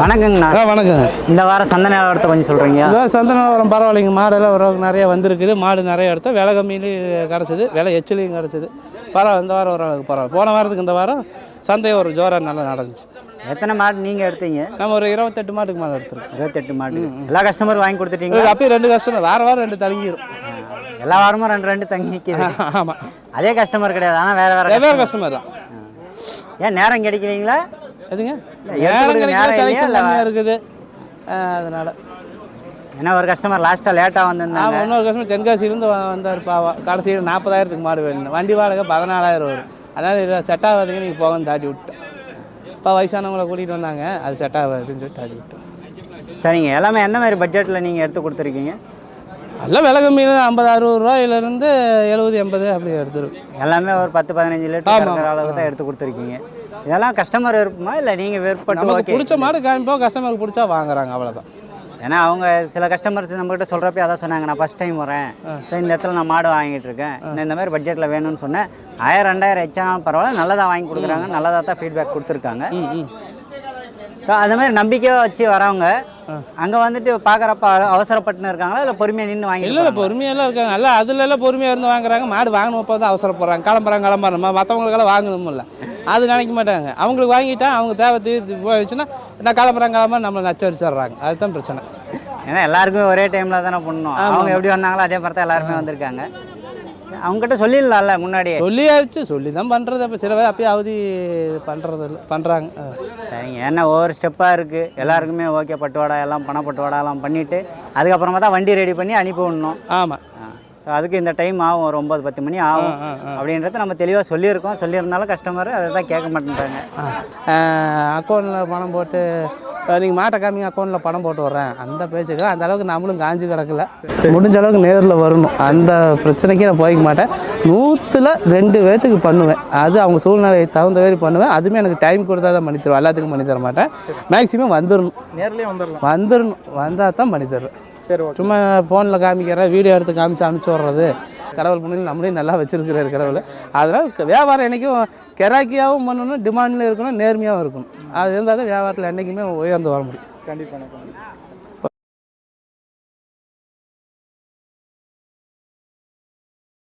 வணக்கங்கண்ணா. வணக்கங்க. இந்த வாரம் சந்தை நிலவரத்தை கொஞ்சம் சொல்கிறீங்க? சந்தை நிலவரம் பரவாயில்லைங்க. மாடெல்லாம் ஓரளவுக்கு நிறைய வந்திருக்குது. மாடு நிறைய எடுத்தால் விலை கம்மியிலையும் கிடச்சிது, விலை எச்சிலையும் கிடச்சிது. பரவாயில்ல, இந்த வாரம் ஓரளவுக்கு பரவாயில்ல. போன வாரத்துக்கு இந்த வாரம் சந்தை ஒரு ஜோராக நல்லா நடந்துச்சு. எத்தனை மாடு நீங்கள் எடுத்தீங்க? நம்ம ஒரு 28 மாட்டுக்கு மேலே எடுத்துருக்கோம். 28 மாடு. எல்லா கஸ்டமரும் வாங்கி கொடுத்துட்டீங்க? அப்பயே 2 கஸ்டமர் வாரம் 2 தங்கிடும். எல்லா வாரமும் 2 தங்கி நிற்கிது. ஆமாம், அதே கஸ்டமர் கிடையாது, ஆனால் வேறு கஸ்டமர் தான். ஏன் நேரம் கிடைக்கலீங்களா? எதுங்க, நேரம் இருக்குது அதனால. ஏன்னா ஒரு கஸ்டமர் லாஸ்ட்டாக லேட்டாக வந்திருந்தாங்க. இன்னொரு கஸ்டமர் தென்காசியிலேருந்து வந்தார். பாவம், கடைசியில் 40,000க்கு மாடு வேணும். வண்டி வாடகை 14,000 வரும். அதனால் இதில் செட் ஆகாதுங்க, நீங்கள் போகன்னு தாட்டி விட்டோம். இப்போ வயசானவங்களை கூட்டிகிட்டு வந்தாங்க, அது செட் ஆகாதுன்னு சொல்லி தாட்டி விட்டோம். சரிங்க. எல்லாமே எந்த மாதிரி பட்ஜெட்டில் நீங்கள் எடுத்து கொடுத்துருக்கீங்க? எல்லாம் விலை கம்மியில் 50-60 ரூபாயிலேருந்து 70-80 அப்படி எடுத்துருக்கோம். எல்லாமே ஒரு 10-15 லிட்டர் அளவுக்கு தான் எடுத்து கொடுத்துருக்கீங்க. இதெல்லாம் கஸ்டமர் விருப்பமா இல்லை நீங்கள் விருப்பப்பட்டு பிடிச்ச மாடு காமிப்போம், கஸ்டமருக்கு பிடிச்சா வாங்குறாங்க, அவ்வளோதான். ஏன்னா அவங்க சில கஸ்டமர்ஸ் நம்மகிட்ட சொல்கிறப்ப அதான் சொன்னாங்க, நான் ஃபஸ்ட் டைம் வரேன், ஸோ இந்த இடத்துல நான் மாடு வாங்கிட்டு இருக்கேன், இந்த மாதிரி பட்ஜெட்டில் வேணும்னு சொன்னேன். 1000-2000 எச்சானாலும் பரவாயில்ல, நல்லதாக வாங்கி கொடுக்குறாங்க, நல்லதாக தான் ஃபீட்பேக் கொடுத்துருக்காங்க. ஸோ அந்த மாதிரி நம்பிக்கையாக வச்சு வரவங்க அங்கே வந்துட்டு பார்க்குறப்ப அவசரப்பட்டுன்னு இருக்காங்களா இல்லை பொறுமையாக நின்று வாங்கி? இல்லை, பொறுமையெல்லாம் இருக்காங்க. எல்லாம் அதுலெல்லாம் பொறுமையாக இருந்து வாங்குறாங்க. மாடு வாங்கணுப்போ தான் அவசரப்படுறாங்க. கிளம்புறாங்க மற்றவங்களுக்கெல்லாம் வாங்கணும் இல்லை, அது நினைக்க மாட்டாங்க. அவங்களுக்கு வாங்கிட்டா அவங்க தேவை தீர்த்து போயிடுச்சுன்னா நான் கிளம்புறாங்க நம்மளை நச்சரிச்சிட்றாங்க. அதுதான் பிரச்சனை. ஏன்னா எல்லாருக்குமே ஒரே டைமில் தானே பண்ணணும். அவங்க எப்படி வந்தாங்களோ அதே மாதிரி தான் எல்லாருமே வந்திருக்காங்க. அவங்ககிட்ட சொல்லிடலாம்ல முன்னாடியே? சொல்லியாச்சு, சொல்லி தான் பண்ணுறது. அப்போ சில பேர் அப்பயே அவதி பண்ணுறது இல்லை, பண்ணுறாங்க. சரிங்க. ஏன்னா ஒவ்வொரு ஸ்டெப்பாக இருக்குது. எல்லாருக்குமே ஓகே, பட்டுவாடா எல்லாம் பணப்பட்டுவாடாலாம் பண்ணிவிட்டு அதுக்கப்புறமா தான் வண்டி ரெடி பண்ணி அனுப்பி விடணும். ஆமாம். ஸோ அதுக்கு இந்த டைம் ஆகும், ஒரு 9-10 மணி ஆகும் அப்படின்றத நம்ம தெளிவாக சொல்லியிருக்கோம். சொல்லியிருந்தாலும் கஸ்டமர் அதை தான் கேட்க மாட்டேன்றாங்க. அக்கௌண்ட்டில் பணம் போட்டு நீங்கள் மாட்டை காமிங்க, அக்கௌண்ட்டில் பணம் போட்டு வர்றேன், அந்த பேச்சுக்கு அந்த அளவுக்கு நம்மளும் காஞ்சி கிடக்கல. முடிஞ்ச அளவுக்கு நேரில் வரணும். அந்த பிரச்சனைக்கு நான் போய்க்க மாட்டேன். 100-2 பேர்த்துக்கு பண்ணுவேன். அது அவங்க சூழ்நிலையை தகுந்த மாதிரி பண்ணுவேன். அதுவுமே எனக்கு டைம் கொடுத்தா தான் பண்ணி தருவேன். எல்லாத்துக்கும் பண்ணி தர மாட்டேன். மேக்ஸிமம் வந்துடணும், நேர்லேயே வந்துடணும். வந்தால் தான் பண்ணி தருவேன். சரி, சும்மா ஃபோனில் காமிக்கிறேன், வீடியோ எடுத்து காமிச்சு அனுப்பிச்சி விட்றது. கடவுள் முன்னில் நம்மளையும் நல்லா வச்சுருக்கிறாரு கடவுள். அதனால் வியாபாரம் என்றைக்கும் கிராக்கியாகவும் பண்ணணும், டிமாண்டில் இருக்கணும், நேர்மையாகவும் இருக்கணும். அது இருந்தால் தான் வியாபாரத்தில் என்றைக்குமே உயர்ந்து வர முடியும். கண்டிப்பாக.